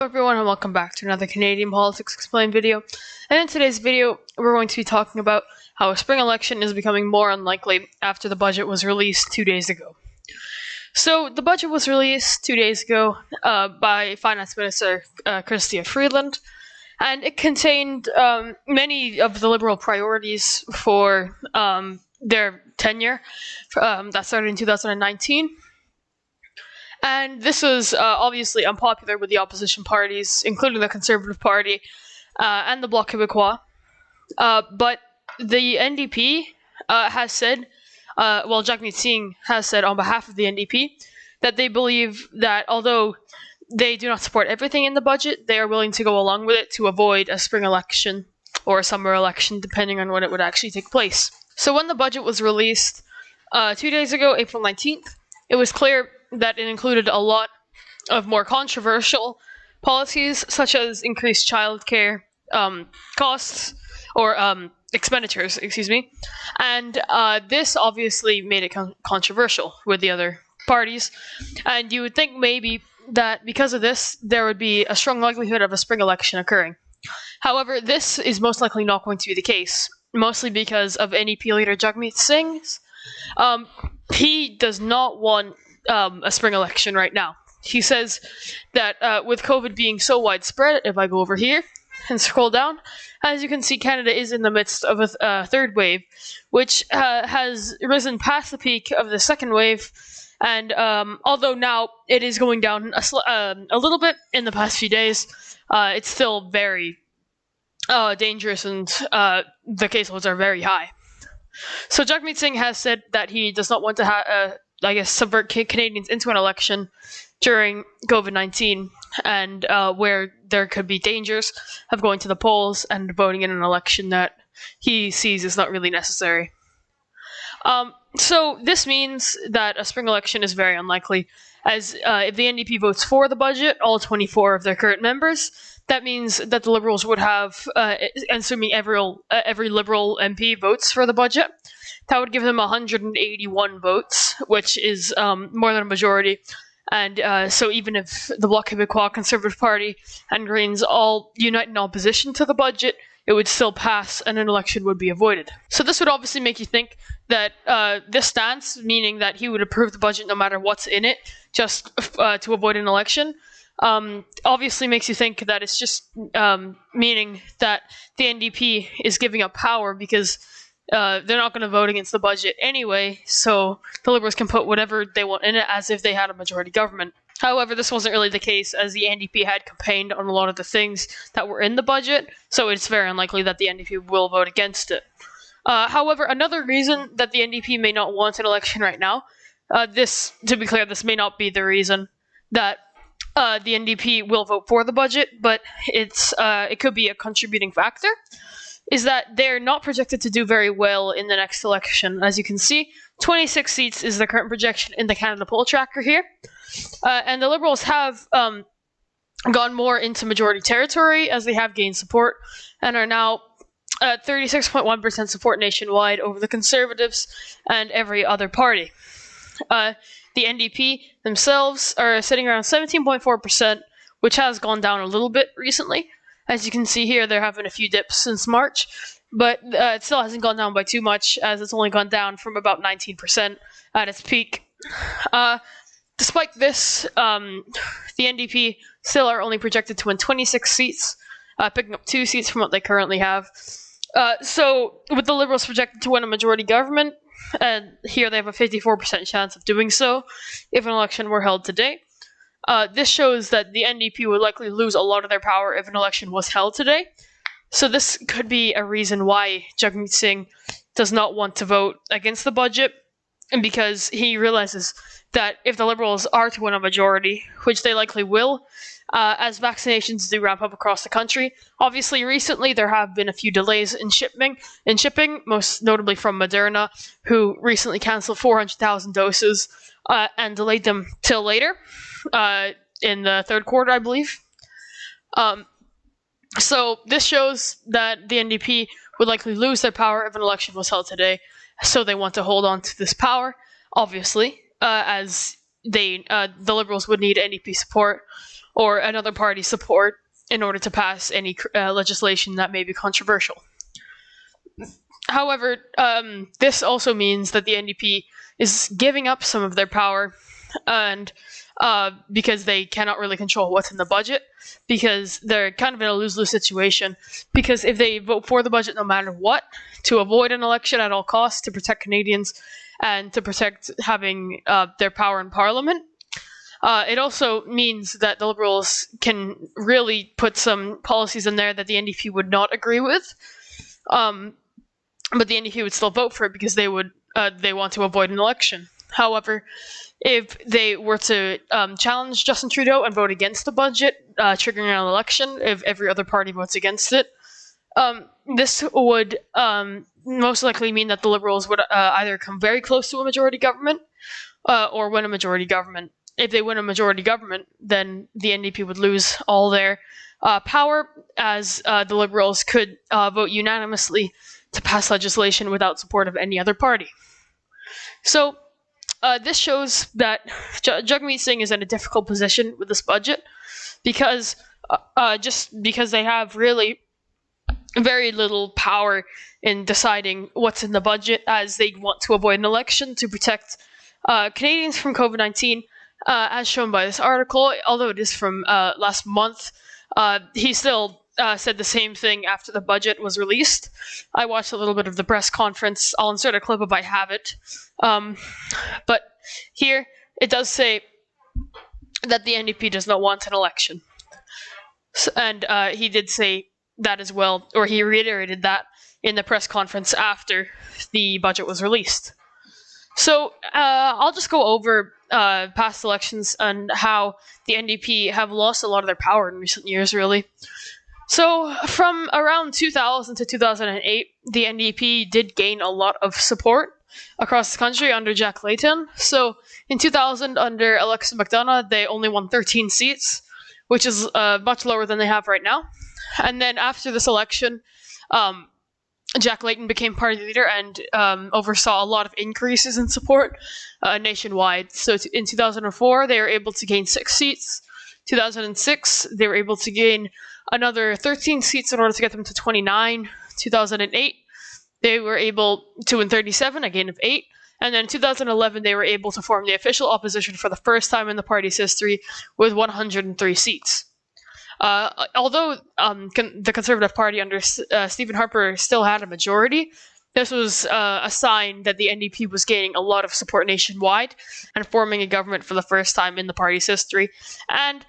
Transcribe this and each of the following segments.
Hello everyone and welcome back to another Canadian Politics Explained video. And in today's video, we're going to be talking about how a spring election is becoming more unlikely after the budget was released 2 days ago. So the budget was released 2 days ago by Finance Minister Chrystia Freeland, and it contained many of the Liberal priorities for their tenure that started in 2019. And this was obviously unpopular with the opposition parties, including the Conservative Party and the Bloc Québécois. But the NDP has said, Jagmeet Singh has said on behalf of the NDP, that they believe that although they do not support everything in the budget, they are willing to go along with it to avoid a spring election or a summer election, depending on when it would actually take place. So when the budget was released 2 days ago, April 19th, it was clear that it included a lot of more controversial policies, such as increased childcare costs, or expenditures, and this obviously made it controversial with the other parties, and you would think maybe that because of this, there would be a strong likelihood of a spring election occurring. However, this is most likely not going to be the case, mostly because of NDP leader Jagmeet Singh's. He does not want a spring election right now. He says that with COVID being so widespread, if I go over here and scroll down, as you can see, Canada is in the midst of a third wave, which has risen past the peak of the second wave, and although now it is going down a little bit in the past few days, it's still very dangerous, and the caseloads are very high. So Jagmeet Singh has said that he does not want to subvert Canadians into an election during COVID-19, and where there could be dangers of going to the polls and voting in an election that he sees is not really necessary. So this means that a spring election is very unlikely, as if the NDP votes for the budget, all 24 of their current members, that means that the Liberals would have, assuming every Liberal MP votes for the budget, that would give them 181 votes, which is more than a majority. And so even if the Bloc Québécois, Conservative Party, and Greens all unite in opposition to the budget, it would still pass and an election would be avoided. So this would obviously make you think that this stance, meaning that he would approve the budget no matter what's in it, just to avoid an election, obviously makes you think that it's just meaning that the NDP is giving up power because they're not going to vote against the budget anyway, so the Liberals can put whatever they want in it as if they had a majority government. However, this wasn't really the case, as the NDP had campaigned on a lot of the things that were in the budget, so it's very unlikely that the NDP will vote against it. However, another reason that the NDP may not want an election right now, to be clear, this may not be the reason that the NDP will vote for the budget, but it could be a contributing factor, is that they're not projected to do very well in the next election. As you can see, 26 seats is the current projection in the Canada poll tracker here. And the Liberals have gone more into majority territory as they have gained support and are now at 36.1% support nationwide over the Conservatives and every other party. The NDP themselves are sitting around 17.4%, which has gone down a little bit recently. As you can see here, they're having a few dips since March, but it still hasn't gone down by too much, as it's only gone down from about 19% at its peak. Despite this, the NDP still are only projected to win 26 seats, picking up 2 seats from what they currently have. So, with the Liberals projected to win a majority government, and here they have a 54% chance of doing so if an election were held today. This shows that the NDP would likely lose a lot of their power if an election was held today. So this could be a reason why Jagmeet Singh does not want to vote against the budget, and because he realizes that if the Liberals are to win a majority, which they likely will, as vaccinations do ramp up across the country. Obviously, recently there have been a few delays in shipping, most notably from Moderna, who recently canceled 400,000 doses and delayed them till later, in the third quarter, I believe. So this shows that the NDP would likely lose their power if an election was held today, so they want to hold on to this power, obviously, as the Liberals would need NDP support. or another party's support in order to pass any legislation that may be controversial. However, this also means that the NDP is giving up some of their power, and because they cannot really control what's in the budget, because they're kind of in a lose-lose situation, because if they vote for the budget no matter what, to avoid an election at all costs, to protect Canadians, and to protect having their power in Parliament, it also means that the Liberals can really put some policies in there that the NDP would not agree with, but the NDP would still vote for it because they want to avoid an election. However, if they were to challenge Justin Trudeau and vote against the budget, triggering an election, if every other party votes against it, this would most likely mean that the Liberals would either come very close to a majority government or win a majority government. If they win a majority government, then the NDP would lose all their power, as the Liberals could vote unanimously to pass legislation without support of any other party. So this shows that Jagmeet Singh is in a difficult position with this budget, because just because they have really very little power in deciding what's in the budget, as they want to avoid an election to protect Canadians from COVID-19, as shown by this article. Although it is from last month, he still said the same thing after the budget was released. I watched a little bit of the press conference. I'll insert a clip if I have it. But here it does say that the NDP does not want an election. And he did say that as well, or he reiterated that in the press conference after the budget was released. So I'll just go over past elections and how the NDP have lost a lot of their power in recent years, really. So from around 2000 to 2008, the NDP did gain a lot of support across the country under Jack Layton. So in 2000, under Alexa McDonough, they only won 13 seats, which is much lower than they have right now. And then after this election, Jack Layton became party leader and oversaw a lot of increases in support nationwide. So in 2004, they were able to gain 6 seats. 2006, they were able to gain another 13 seats in order to get them to 29. 2008, they were able to win 37, a gain of 8. And then in 2011, they were able to form the official opposition for the first time in the party's history with 103 seats. Although the Conservative Party under Stephen Harper still had a majority, this was a sign that the NDP was gaining a lot of support nationwide and forming a government for the first time in the party's history, and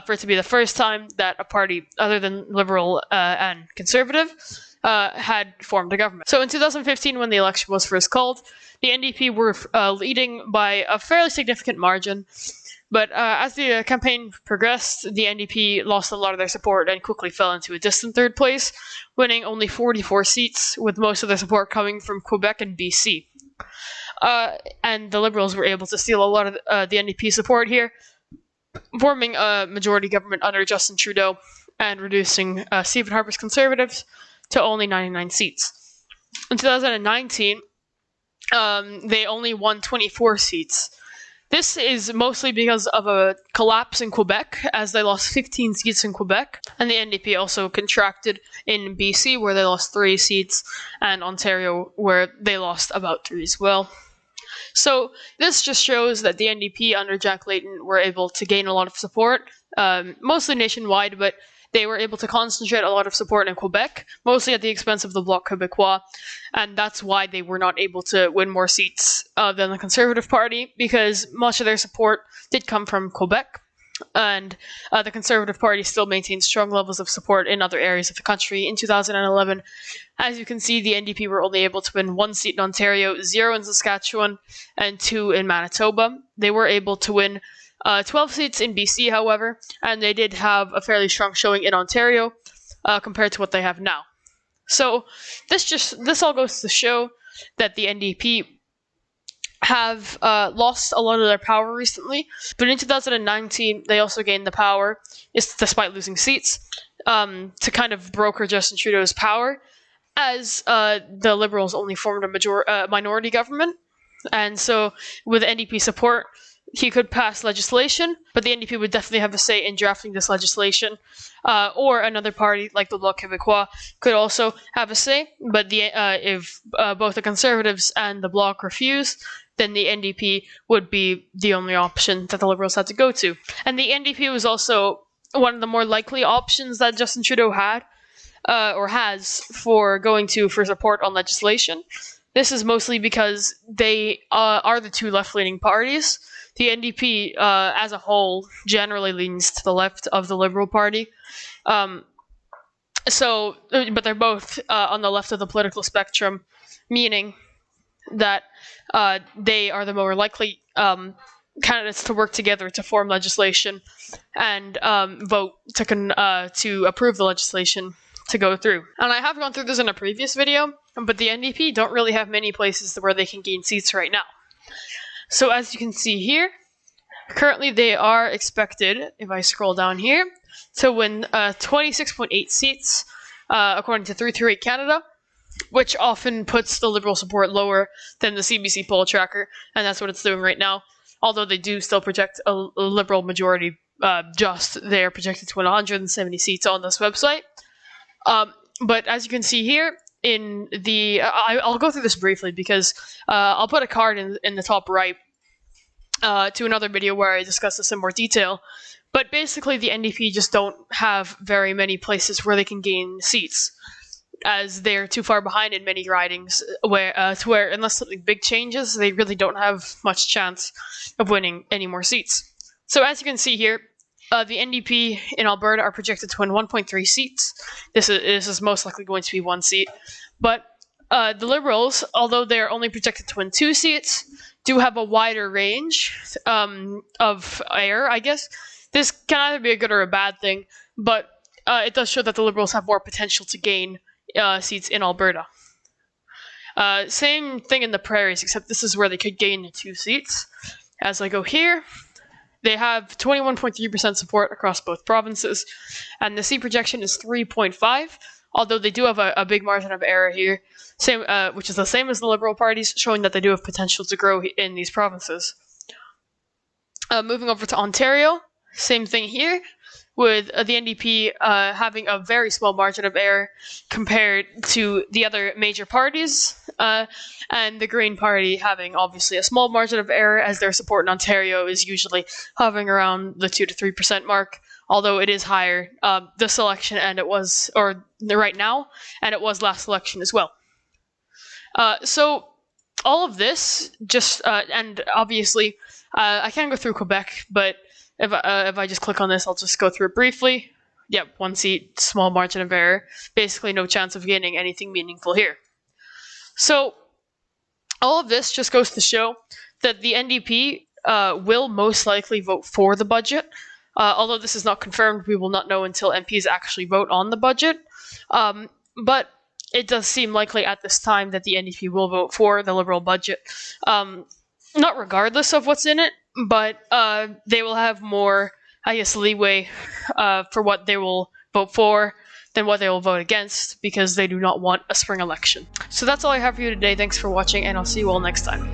for it to be the first time that a party other than Liberal and Conservative had formed a government. So in 2015, when the election was first called, the NDP were leading by a fairly significant margin. But as the campaign progressed, the NDP lost a lot of their support and quickly fell into a distant third place, winning only 44 seats, with most of their support coming from Quebec and BC. And the Liberals were able to steal a lot of the NDP support here, forming a majority government under Justin Trudeau and reducing Stephen Harper's Conservatives to only 99 seats. In 2019, they only won 24 seats. This is mostly because of a collapse in Quebec, as they lost 15 seats in Quebec, and the NDP also contracted in BC, where they lost 3 seats, and Ontario, where they lost about 3 as well. So this just shows that the NDP under Jack Layton were able to gain a lot of support, mostly nationwide, but they were able to concentrate a lot of support in Quebec, mostly at the expense of the Bloc Québécois, and that's why they were not able to win more seats than the Conservative Party, because much of their support did come from Quebec, and the Conservative Party still maintained strong levels of support in other areas of the country. In 2011, as you can see, the NDP were only able to win 1 seat in Ontario, 0 in Saskatchewan, and 2 in Manitoba. They were able to win 12 seats in BC, however, and they did have a fairly strong showing in Ontario compared to what they have now. So this all goes to show that the NDP have lost a lot of their power recently, but in 2019 they also gained the power, despite losing seats, to kind of broker Justin Trudeau's power, as the Liberals only formed a minority government, and so with NDP support, he could pass legislation, but the NDP would definitely have a say in drafting this legislation. Or another party like the Bloc Québécois could also have a say, but if both the Conservatives and the Bloc refuse, then the NDP would be the only option that the Liberals had to go to. And the NDP was also one of the more likely options that Justin Trudeau had, or has, for going to for support on legislation. This is mostly because they are the two left-leaning parties. The NDP, as a whole, generally leans to the left of the Liberal Party. But they're both on the left of the political spectrum, meaning that they are the more likely candidates to work together to form legislation and vote to approve the legislation to go through. And I have gone through this in a previous video, but the NDP don't really have many places where they can gain seats right now. So as you can see here, currently they are expected, if I scroll down here, to win 26.8 seats, according to FiveThirtyEight Canada, which often puts the Liberal support lower than the CBC poll tracker, and that's what it's doing right now. Although they do still project a Liberal majority, they're projected to win 170 seats on this website. But as you can see here, I'll go through this briefly because I'll put a card in the top right to another video where I discuss this in more detail. But basically, the NDP just don't have very many places where they can gain seats, as they're too far behind in many ridings, where unless something big changes, they really don't have much chance of winning any more seats. So as you can see here, the NDP in Alberta are projected to win 1.3 seats. This is most likely going to be one seat. But the Liberals, although they're only projected to win 2 seats, do have a wider range of error, I guess. This can either be a good or a bad thing, but it does show that the Liberals have more potential to gain seats in Alberta. Same thing in the prairies, except this is where they could gain 2 seats. As I go here, they have 21.3% support across both provinces, and the seat projection is 3.5, although they do have a big margin of error here, which is the same as the Liberal parties, showing that they do have potential to grow in these provinces. Moving over to Ontario, same thing here, with the NDP having a very small margin of error compared to the other major parties, and the Green Party having obviously a small margin of error, as their support in Ontario is usually hovering around the 2 to 3% mark, although it is higher this election right now, and it was last election as well. So all of this and obviously I can't go through Quebec, but if I just click on this, I'll just go through it briefly. Yep, 1 seat, small margin of error. Basically no chance of gaining anything meaningful here. So all of this just goes to show that the NDP will most likely vote for the budget. Although this is not confirmed, we will not know until MPs actually vote on the budget. But it does seem likely at this time that the NDP will vote for the Liberal budget. Not regardless of what's in it, but they will have more, I guess, leeway for what they will vote for than what they will vote against, because they do not want a spring election. So that's all I have for you today. Thanks for watching, and I'll see you all next time.